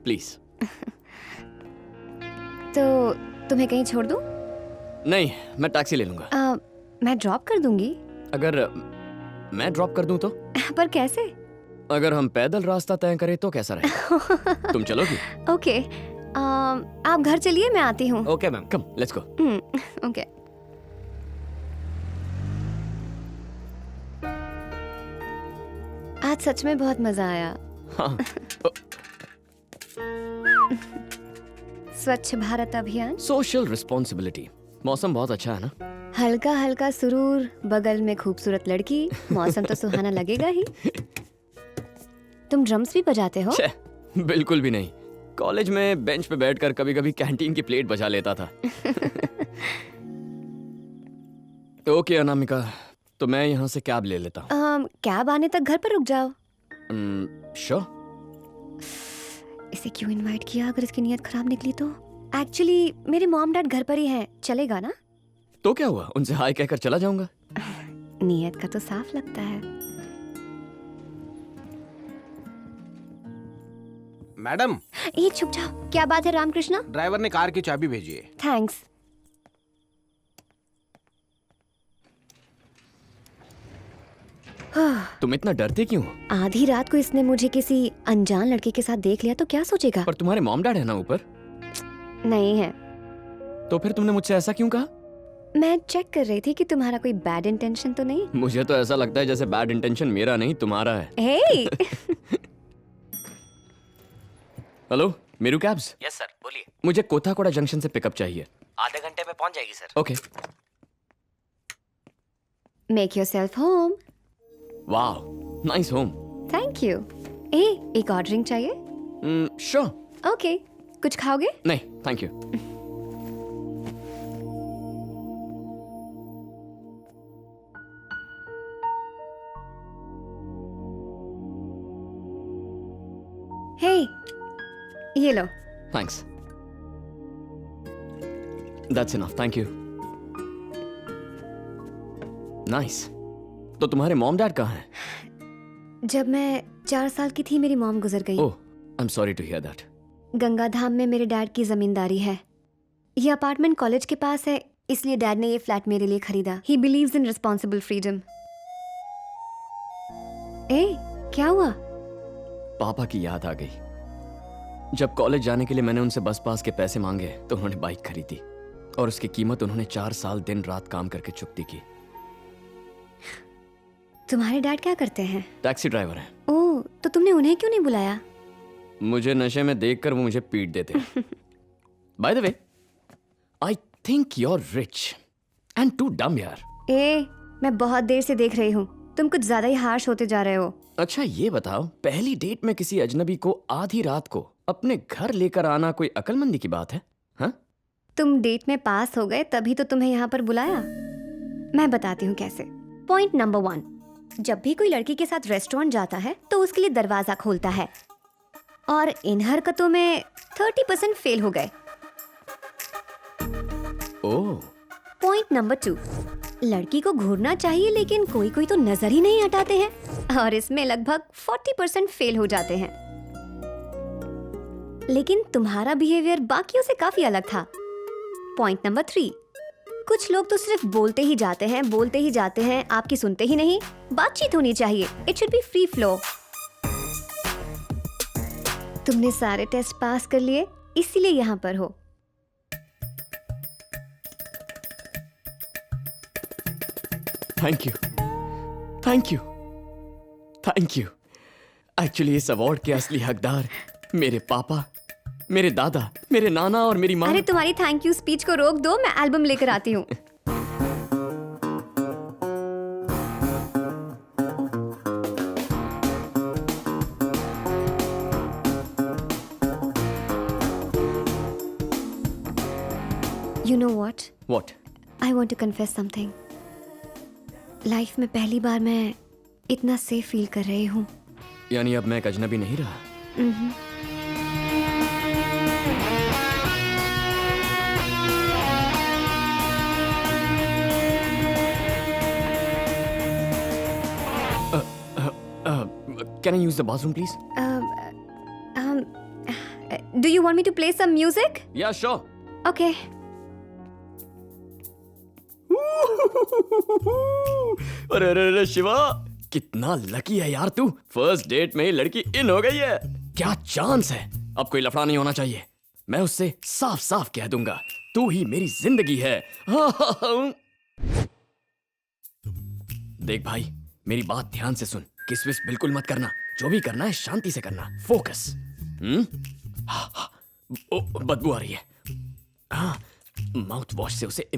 Please. तो तुम्हें कहीं छोड़ दूं? नहीं, मैं टैक्सी ले लूंगा। मैं ड्रॉप कर दूंगी। अगर मैं ड्रॉप कर दूं तो? पर कैसे? अगर हम पैदल रास्ता तय करें तो कैसा रहेगा? तुम चलोगी? ओके, आप घर चलिए, मैं आती हूँ। Okay ma'am, come let's go. Okay. आज सच में बहुत मजा आया। हाँ। स्वच्छ भारत अभियान, सोशल रिस्पॉन्सिबिलिटी। मौसम बहुत अच्छा है ना? हल्का हल्का सुरूर, बगल में खूबसूरत लड़की, मौसम तो सुहाना लगेगा ही। तुम ड्रम्स भी बजाते हो? छे, बिल्कुल भी नहीं। कॉलेज में बेंच पे बैठकर कभी-कभी कैंटीन की प्लेट बजा लेता था। ओके अनामिका, तो मैं यहाँ से कैब ले लेता हूँ। कैब आने तक घर पर रुक जाओ। श्योर। इसे क्यों इनवाइट किया अगर इसकी नीयत खराब निकली तो? एक्चुअली मेरे मॉम डैड घर पर ही हैं, चलेगा ना? तो क्या हुआ, उनसे हाय कहकर चला जाऊंगा। नीयत का तो साफ लगता है। मैडम, ये छुप जाओ। क्या बात है रामकृष्णा? ड्राइवर ने कार की चाबी भेजी है। थैंक्स। तुम इतना डरते क्यों हो? आधी रात को इसने मुझे किसी अनजान लड़के के साथ देख लिया तो क्या सोचेगा? पर तुम्हारे मॉम डैड है ना ऊपर? नहीं है। तो फिर तुमने मुझसे ऐसा क्यों कहा? मैं चेक कर रही थी कि तुम्हारा कोई बैड इंटेंशन तो नहीं। मुझे तो ऐसा लगता है जैसे बैड इंटेंशन मेरा नहीं तुम्हारा है। हे hello, Meru cabs. Yes sir, बोलिए। मुझे कोथाकोड़ा जंक्शन से पिकअप चाहिए। आधे घंटे में पहुंच जाएगी sir. Okay. Make yourself home. Wow, nice home. Thank you. एक और ड्रिंक चाहिए? श्योर। ओके, कुछ खाओगे? नहीं, थैंक यू। हे, ये लो। Thanks. That's enough, thank you. Nice. तो तुम्हारे मॉम डैड कहाँ हैं? जब मैं 4 साल की थी मेरी मॉम गुजर गई। Oh, I am sorry to hear that. Gangadham में मेरे डैड की जमींदारी है। ये अपार्टमेंट कॉलेज के पास है, इसलिए डैड ने ये फ्लैट मेरे लिए खरीदा। He believes in responsible freedom. क्या हुआ? पापा की याद आ गई। जब कॉलेज जाने के लिए मैंने उनसे बस पास के पैसे मांगे तो उन्होंने बाइक खरीदी और उसकी कीमत उन्होंने 4 साल दिन रात काम करके चुकती की। तुम्हारे डैड क्या करते हैं? टैक्सी ड्राइवर है। ओह, तो तुमने उन्हें क्यों नहीं बुलाया? मुझे नशे में देखकर वो मुझे पीट देते हैं। By the way, I think you are rich and too dumb यार। मैं बहुत देर से देख रही हूँ, तुम कुछ ज्यादा ही हार्श होते जा रहे हो। अच्छा ये बताओ, पहली डेट में किसी अजनबी को आधी रात को अपने घर लेकर आना कोई अक्लमंदी की बात है? हाँ? तुम डेट में पास हो गए तभी तो तुम्हें यहाँ पर बुलाया। मैं बताती हूँ कैसे। पॉइंट नंबर 1, जब भी कोई लड़की के साथ रेस्टोरेंट जाता है तो उसके लिए दरवाजा खोलता है, और इन हरकतों में 30% फेल हो गए। ओह। पॉइंट नंबर 2, लड़की को घूरना चाहिए लेकिन कोई कोई तो नजर ही नहीं हटाते हैं, और इसमें लगभग 40% फेल हो जाते हैं। लेकिन तुम्हारा बिहेवियर बाकियों से काफी अलग था। पॉइंट नंबर 3, कुछ लोग तो सिर्फ बोलते ही जाते हैं, आपकी सुनते ही नहीं। बातचीत होनी चाहिए, it should be free flow. तुमने सारे टेस्ट पास कर लिए, इसीलिए यहाँ पर हो। Thank you, thank you, thank you. Actually इस अवार्ड के असली हकदार मेरे पापा, मेरे दादा, मेरे नाना और मेरी माँ। अरे तुम्हारी थैंक यू स्पीच को रोक दो, मैं एल्बम लेकर आती हूँ। You know what? What? I want to confess something. Life में पहली बार मैं इतना सेफ फील कर रही हूँ। यानी अब मैं एक अजनबी नहीं रहा? Can I use the bathroom, please? Do you want me to play some music? या श्योर. Okay. अरे अरे अरे शिवा, कितना लकी है यार तू. फर्स्ट डेट में ही लड़की इन हो गई है. क्या चांस है. अब कोई लफड़ा नहीं होना चाहिए. मैं उससे साफ साफ कह दूंगा, तू ही मेरी जिंदगी है. देख भाई, मेरी बात ध्यान से सुन. किस विस बिल्कुल मत करना. जो भी करना है शांति से करना. फोकस. बदबू आ रही है. हाँ, माउथ वॉश से उसे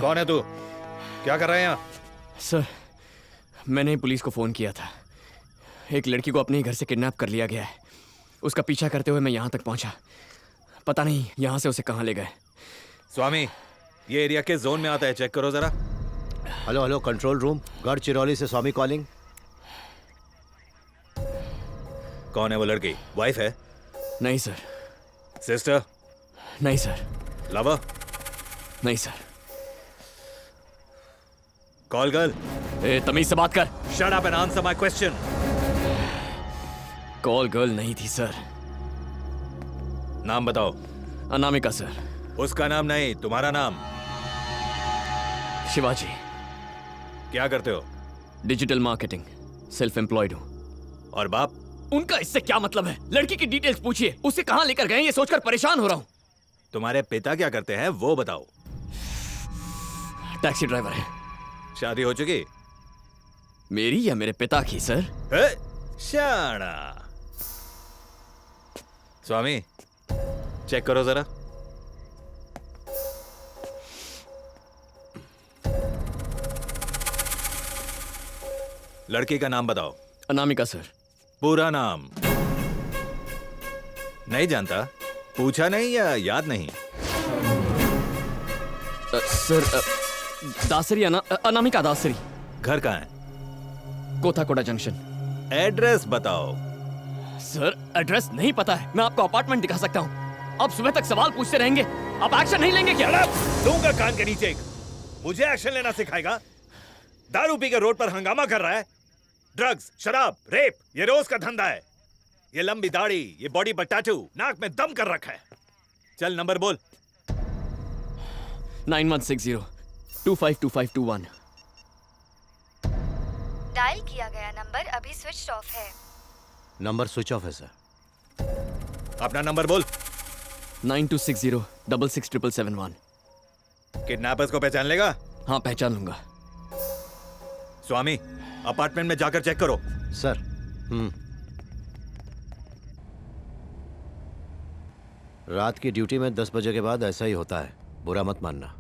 कौन है तू? क्या कर रहा है यहाँ? सर, मैंने पुलिस को फोन किया था. एक लड़की को अपने ही घर से किडनैप कर लिया गया है. उसका पीछा करते हुए मैं यहाँ तक पहुँचा. पता नहीं यहाँ से उसे कहाँ ले गए. स्वामी, ये एरिया के जोन में आता है, चेक करो जरा. Hello hello, control room, Gadchiroli से स्वामी कॉलिंग. कौन है वो लड़की? वाइफ है? नहीं सर. सिस्टर? नहीं सर. लवर? नहीं सर. Call girl? ए, तमीज से बात कर. Shut up and answer my question. Call girl नहीं थी सर. नाम बताओ. अनामिका सर. उसका नाम नहीं, तुम्हारा नाम. शिवाजी. क्या करते हो? Digital marketing. सेल्फ एम्प्लॉयड हूँ. और बाप? उनका इससे क्या मतलब है? लड़की की डिटेल्स पूछिए. उसे कहाँ लेकर गए ये सोचकर परेशान हो रहा हूँ. तुम्हारे पिता क्या करते हैं वो बताओ. टैक्सी ड्राइवर है. शादी हो चुकी? मेरी या मेरे पिता की सर? शाना. स्वामी, चेक करो जरा. लड़की का नाम बताओ. अनामिका सर. पूरा नाम? नहीं जानता? पूछा नहीं या याद नहीं? सर, दासरी. अनामिका दासरी. घर कहाँ है? कोथाकोटा जंक्शन. एड्रेस बताओ. सर, एड्रेस नहीं पता है. मैं आपको अपार्टमेंट दिखा सकता हूँ. अब सुबह तक सवाल पूछते रहेंगे. आप एक्शन नहीं लेंगे क्या? दूंगा कान के नीचे. मुझे एक्शन लेना सिखाएगा? दारू पी के रोड पर हंगामा कर रहा है. ड्रग्स, शराब, रेप, ये रोज का धंधा है. ये लंबी दाढ़ी, ये बॉडी पर टैटू, नाक में दम कर रखा है. चल नंबर बोल. 9160-252521. डायल किया गया नंबर अभी स्विच ऑफ है. नंबर स्विच ऑफ है सर. अपना नंबर बोल. 9260-667771. किडनैपर्स को पहचान लेगा? हाँ, पहचान लूंगा. स्वामी, अपार्टमेंट में जाकर चेक करो. सर. रात की ड्यूटी में 10 बजे के बाद ऐसा ही होता है, बुरा मत मानना.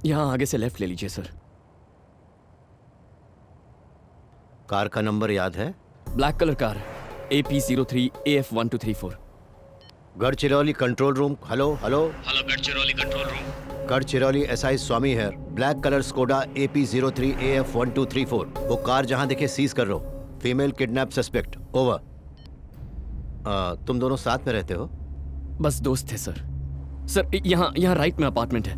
यहाँ आगे से लेफ्ट ले लीजिए सर. कार का नंबर याद है? Black colour car. AP03AF1234. Gadchiroli control room. Hello hello. Hello, Gadchiroli control room. Gadchiroli SI Swami है. Black colour Skoda AP03AF1234. वो कार जहां दिखे सीज कर लो. Female kidnap suspect. ओवर. तुम दोनों साथ में रहते हो? बस दोस्त थे सर. सर, यहाँ राइट में अपार्टमेंट है.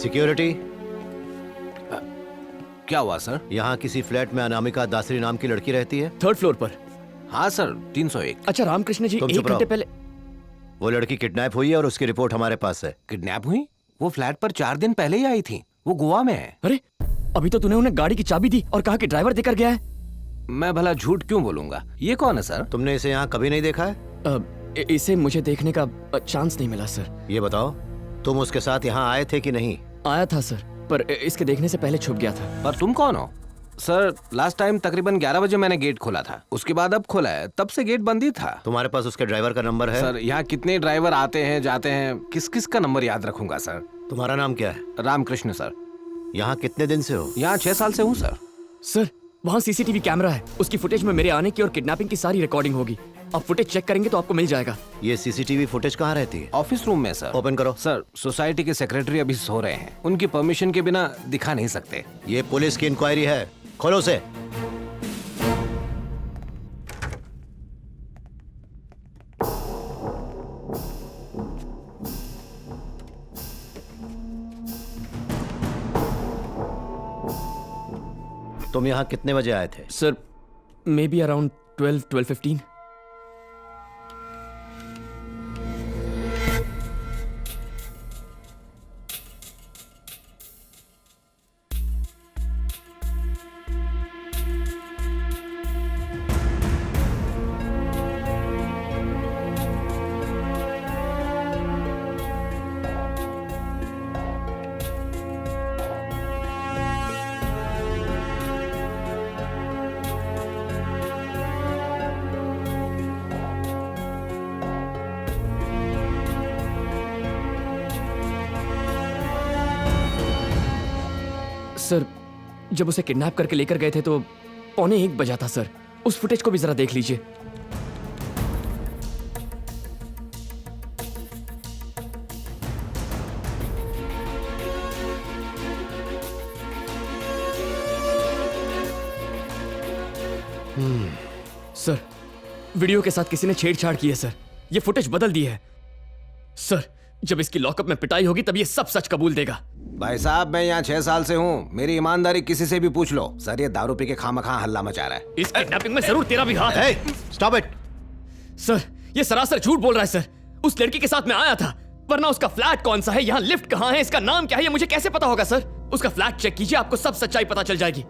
सिक्योरिटी. क्या हुआ सर? यहाँ किसी फ्लैट में अनामिका दासरी नाम की लड़की रहती है? 3rd फ्लोर पर. हाँ सर, 301. अच्छा, रामकृष्ण जी तुम 1 चुप घंटे रहो. पहले. वो लड़की किडनैप हुई है और उसकी रिपोर्ट हमारे पास है. किडनैप हुई? वो फ्लैट पर 4 दिन पहले ही आई थी। वो गोवा में है। अरे अभी तो तूने उन्हें गाड़ी की चाबी दी और कहा कि ड्राइवर देकर गया है। मैं भला झूठ क्यों बोलूंगा? ये कौन है सर? तुमने इसे यहाँ कभी नहीं देखा है? इसे मुझे देखने का चांस नहीं मिला सर। ये बताओ, तुम उसके साथ यहाँ आए थे कि नहीं? आया था सर, पर इसके देखने से पहले छुप गया था। पर तुम कौन हो? सर लास्ट टाइम तकरीबन 11 बजे मैंने गेट खोला था, उसके बाद अब खोला है, तब से गेट बंद ही था। तुम्हारे पास उसके ड्राइवर का नंबर है? सर यहाँ कितने ड्राइवर आते हैं जाते हैं, किस किस का नंबर याद रखूंगा सर? तुम्हारा नाम क्या है? रामकृष्ण सर। यहाँ कितने दिन से हो? यहाँ 6 साल से हूँ सर। सर वहाँ सीसीटीवी कैमरा है, उसकी फुटेज में मेरे आने की और किडनैपिंग की सारी रिकॉर्डिंग होगी। आप फुटेज चेक करेंगे तो आपको मिल जाएगा। ये सीसीटीवी फुटेज कहाँ रहती है? ऑफिस रूम में सर। ओपन करो। सर सोसाइटी के सेक्रेटरी अभी सो रहे हैं, उनकी परमिशन के बिना दिखा नहीं सकते। ये पुलिस की इंक्वायरी है, खोलो उसे। तुम यहाँ कितने बजे आए थे? Sir may be around 12:15। Sir जब उसे किडनैप करके लेकर गए थे तो 1:15 बजा था सर। उस फुटेज को भी जरा देख लीजिए। सर वीडियो के साथ किसी ने छेड़छाड़ की है सर। ये फुटेज बदल दी है सर। जब इसकी लॉकअप में पिटाई होगी तब ये सब सच कबूल देगा। भाई साहब मैं यहाँ 6 साल से हूँ, मेरी ईमानदारी किसी से भी पूछ लो। सर ये दारू पी के खामखा हल्ला मचा रहा है। इस किडनैपिंग में जरूर तेरा भी हाथ है। Stop it. सर ये सरासर झूठ बोल रहा है सर। उस लड़की के साथ मैं आया था, वरना उसका फ्लैट कौन सा है, यहाँ लिफ्ट कहाँ है, इसका नाम क्या है, ये मुझे कैसे पता होगा सर? उसका फ्लैट चेक कीजिए, आपको सब सच्चाई पता चल जाएगी।